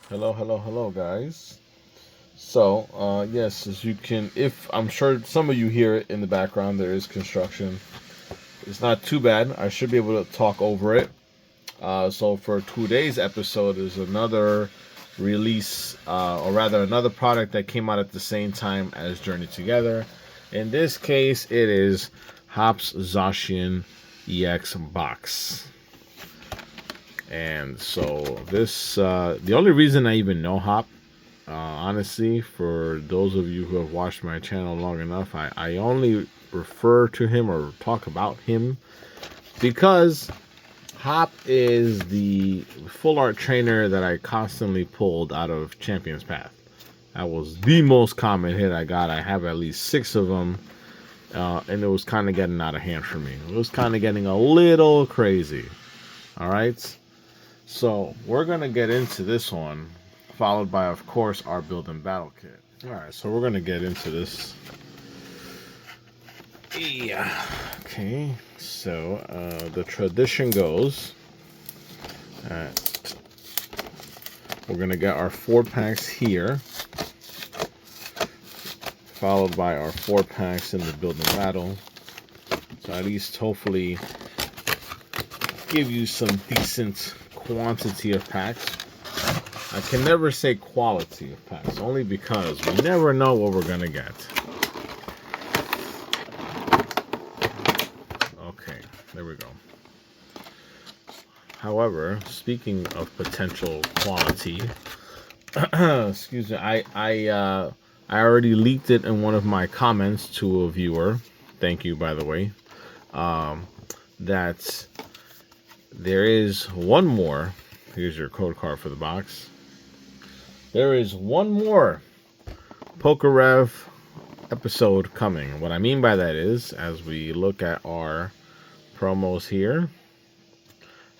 Hello, guys. So, yes, as you can, if I'm sure some of you hear it in the background, there is construction. It's not too bad. I should be able to talk over it. So, for today's episode is another release, or rather, another product that came out at the same time as Journey Together. In this case, it is Hops Zacian EX Box. And so, the only reason I even know Hop, honestly, for those of you who have watched my channel long enough, I only refer to him or talk about him because Hop is the full art trainer that I constantly pulled out of Champion's Path. That was the most common hit I got. I have at least 6 of them, and it was kind of getting out of hand for me. It was kind of getting a little crazy. All right. So we're going to get into this one, followed by, of course, our build and battle kit. All right, so we're going to get into this. Yeah. Okay, so the tradition goes that we're going to get our 4 packs here, followed by our 4 packs in the build and battle. So at least hopefully give you some decent quantity of packs. I can never say quality of packs, only because we never know what we're gonna get. Okay, there we go. However, speaking of potential quality, excuse me, I already leaked it in one of my comments to a viewer. Thank you, by the way. That there is one more. Here's your code card for the box. There is one more Pokerev episode coming. What I mean by that is, as we look at our promos here.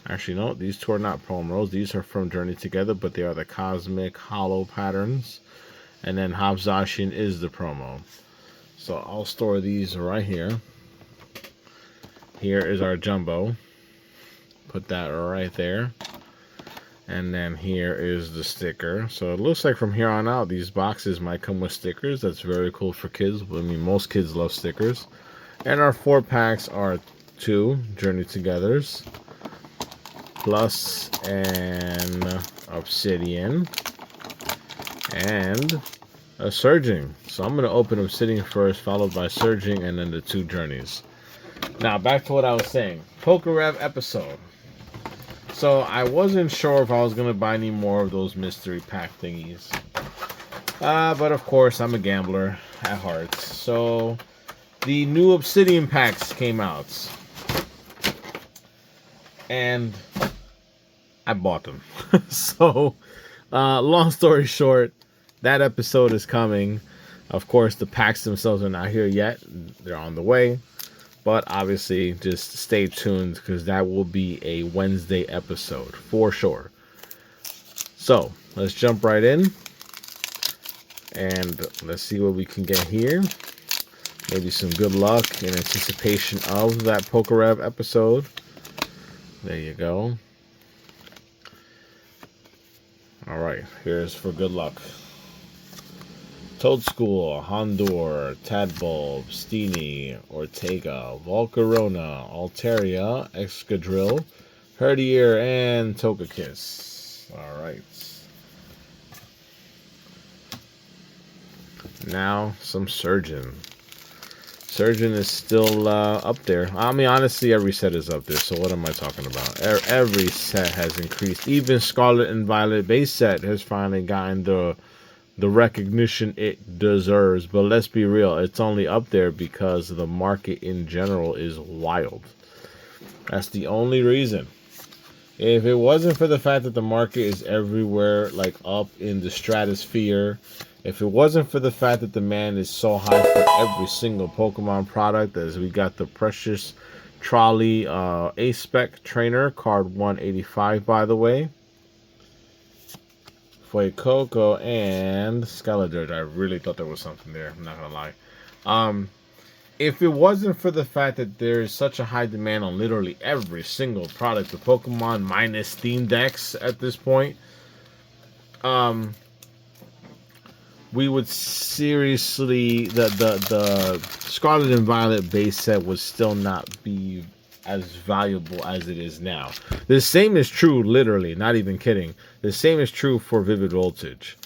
Actually, no, these 2 are not promos. These are from Journey Together, but they are the Cosmic Hollow patterns. And then Hops Zacian is the promo. So I'll store these right here. Here is our Jumbo. Put that right there. And then here is the sticker. So it looks like from here on out, these boxes might come with stickers. That's very cool for kids. I mean, most kids love stickers. And our 4 packs are 2 Journey Togethers, plus an Obsidian, and a Surging. So I'm going to open Obsidian first, followed by Surging, and then the 2 Journeys. Now, back to what I was saying. Pokerev episode. So I wasn't sure if I was going to buy any more of those mystery pack thingies. But of course, I'm a gambler at heart. So the new Obsidian packs came out. And I bought them. So, long story short, that episode is coming. Of course, the packs themselves are not here yet. They're on the way. But obviously, just stay tuned because that will be a Wednesday episode for sure. So, let's jump right in. And let's see what we can get here. Maybe some good luck in anticipation of that Pokerev episode. There you go. Alright, here's for good luck. Toadschool, Houndour, Tadbulb, Steenie, Ortega, Volcarona, Altaria, Excadrill, Herdier, and Togekiss. Alright. Now, some Surgeon. Surgeon is still up there. I mean, honestly, every set is up there, so what am I talking about? Every set has increased. Even Scarlet and Violet base set has finally gotten the recognition it deserves. But let's be real, it's only up there because the market in general is wild. That's the only reason. If it wasn't for the fact that the market is everywhere, like up in the stratosphere, if it wasn't for the fact that demand is so high for every single Pokemon product, as we got the Precious Trolley A-Spec Trainer, card 185, by the way, Fuecoco, and Skeledirge. I really thought there was something there. I'm not going to lie. If it wasn't for the fact that there is such a high demand on literally every single product, the Pokemon minus Steam Decks at this point, we would seriously the Scarlet and Violet base set would still not be as valuable as it is now. The same is true, literally, not even kidding. The same is true for Vivid Voltage,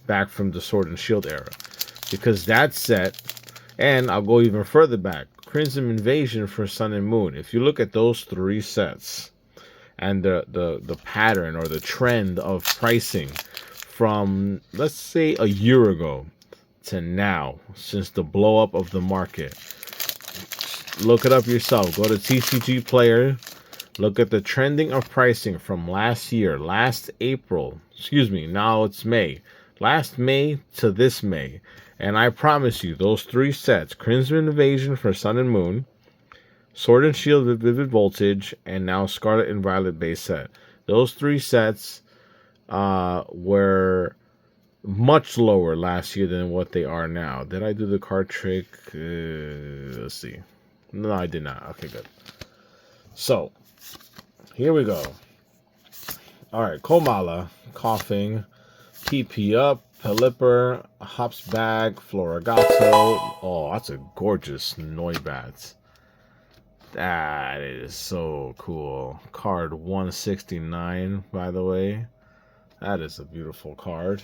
back from the Sword and Shield era, because that set, and I'll go even further back, Crimson Invasion for Sun and Moon. If you look at those three sets and the pattern or the trend of pricing from, let's say, a year ago to now, since the blow up of the market, look it up yourself. Go to TCG Player. Look at the trending of pricing from last year, last April. Excuse me, now it's May. Last May to this May. And I promise you, those three sets, Crimson Invasion for Sun and Moon, Sword and Shield with Vivid Voltage, and now Scarlet and Violet base set. Those three sets were much lower last year than what they are now. Did I do the card trick? Let's see. No, I did not. Okay, good. So, here we go. All right, Komala, Coughing, PP Up, Pelipper, Hops Bag, Florigato. Oh, that's a gorgeous Noibat. That is so cool. Card 169, by the way. That is a beautiful card.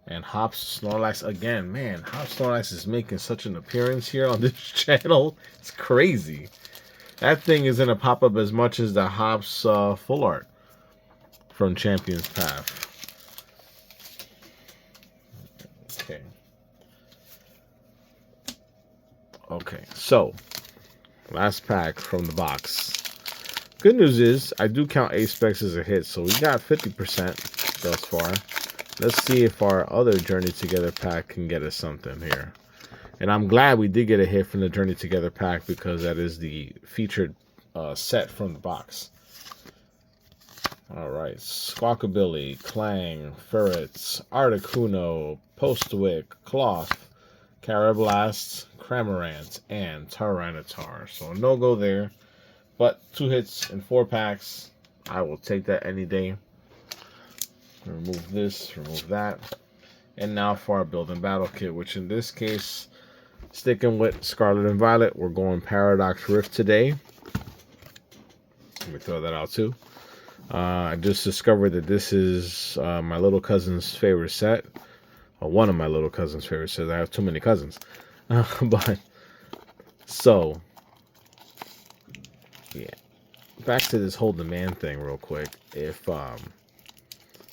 And Hops Snorlax again. Man, Hops Snorlax is making such an appearance here on this channel. It's crazy. That thing is going to pop up as much as the Hops full art from Champion's Path. Okay. Okay, so last pack from the box. Good news is I do count A-Specs as a hit, so we got 50% thus far. Let's see if our other Journey Together pack can get us something here. And I'm glad we did get a hit from the Journey Together pack, because that is the featured set from the box. Alright, Squawkabilly, Clang, Ferrets, Articuno, Postwick, Cloth, Carablast, Cramorant, and Tyranitar. So no go there. But 2 hits in 4 packs. I will take that any day. Remove this, remove that. And now for our Build and Battle Kit, which in this case, sticking with Scarlet and Violet, we're going Paradox Rift today. Let me throw that out too. I just discovered that this is my little cousin's favorite set. One of my little cousin's favorite sets. I have too many cousins. But, so, yeah. Back to this whole demand thing real quick. If,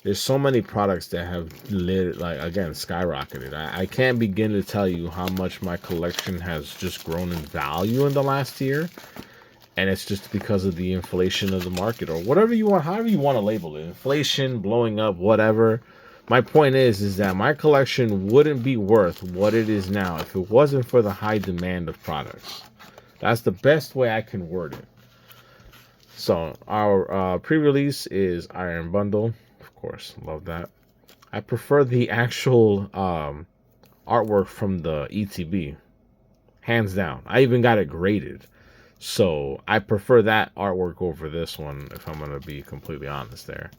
there's so many products that have, again, skyrocketed. I can't begin to tell you how much my collection has just grown in value in the last year. And it's just because of the inflation of the market, or whatever you want, however you want to label it. Inflation, blowing up, whatever. My point is that my collection wouldn't be worth what it is now if it wasn't for the high demand of products. That's the best way I can word it. So our pre-release is Iron Bundle. Of course, love that. I prefer the actual artwork from the ETB. Hands down. I even got it graded. So I prefer that artwork over this one, if I'm going to be completely honest there.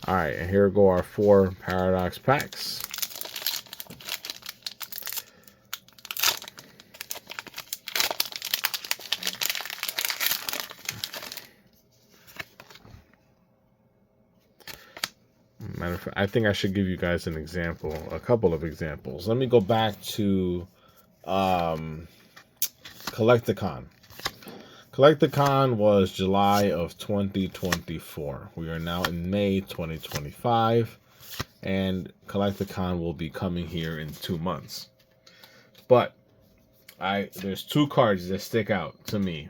All right, and here go our 4 Paradox packs. Matter of fact, I think I should give you guys an example, a couple of examples. Let me go back to Collecticon. Collecticon was July of 2024. We are now in May 2025, and Collecticon will be coming here in 2 months. But there's 2 cards that stick out to me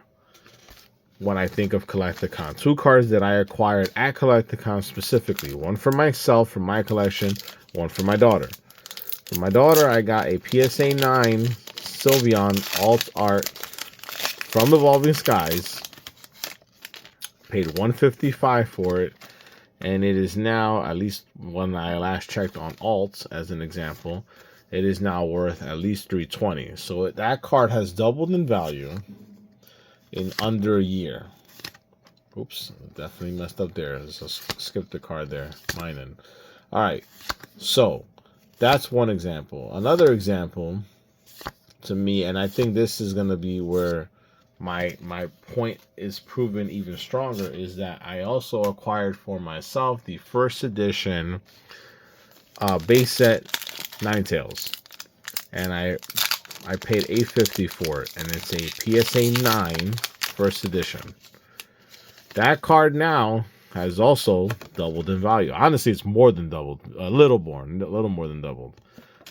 when I think of Collecticon. 2 cards that I acquired at Collecticon specifically. One for myself, for my collection, one for my daughter. For my daughter, I got a PSA 9 Sylveon Alt Art from Evolving Skies. Paid $155 for it, and it is now, at least when I last checked on Alt as an example, it is now worth at least $320. So that card has doubled in value in under a year. Oops, definitely messed up there. Just skip the card there. Mine. All right. So that's one example. Another example to me, and I think this is going to be where my point is proven even stronger, is that I also acquired for myself the first edition base set Ninetales, and I paid $850 for it, and it's a PSA 9 first edition. That card now has also doubled in value. Honestly, it's more than doubled, a little more than doubled.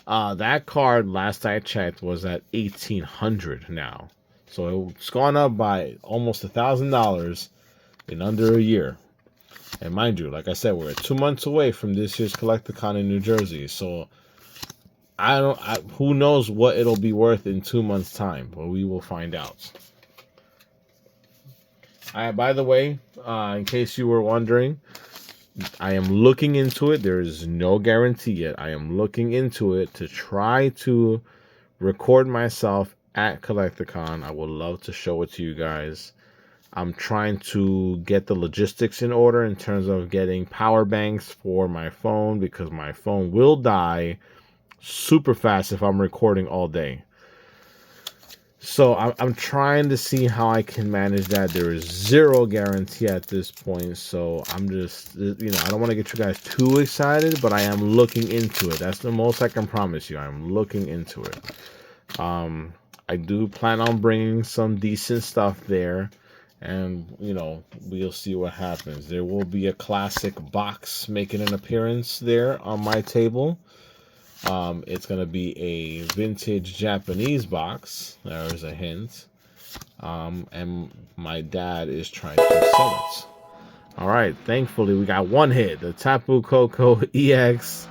That card, last I checked, was at $1,800 now. So it's gone up by almost $1,000 in under a year. And mind you, like I said, we're 2 months away from this year's Collecticon in New Jersey. So who knows what it'll be worth in 2 months' time, but we will find out. By the way, in case you were wondering, I am looking into it. There is no guarantee yet. I am looking into it to try to record myself at Collecticon. I would love to show it to you guys. I'm trying to get the logistics in order in terms of getting power banks for my phone, because my phone will die super fast if I'm recording all day. So I'm trying to see how I can manage that. There is zero guarantee at this point. So I'm just, I don't want to get you guys too excited, but I am looking into it. That's the most I can promise you. I'm looking into it. I do plan on bringing some decent stuff there, and, we'll see what happens. There will be a classic box making an appearance there on my table. It's going to be a vintage Japanese box. There's a hint. And my dad is trying to sell it. All right. Thankfully, we got one hit. The Tapu Koko EX.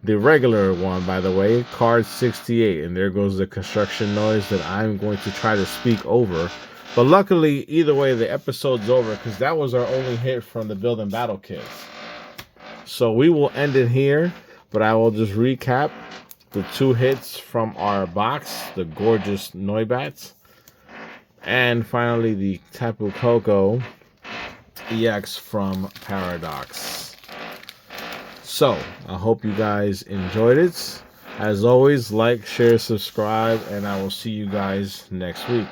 The regular one, by the way. Card 68. And there goes the construction noise that I'm going to try to speak over. But luckily, either way, the episode's over, because that was our only hit from the Build and Battle kits. So we will end it here. But I will just recap the 2 hits from our box, the gorgeous Noibats, and finally the Tapu Koko EX from Paradox. So, I hope you guys enjoyed it. As always, like, share, subscribe, and I will see you guys next week.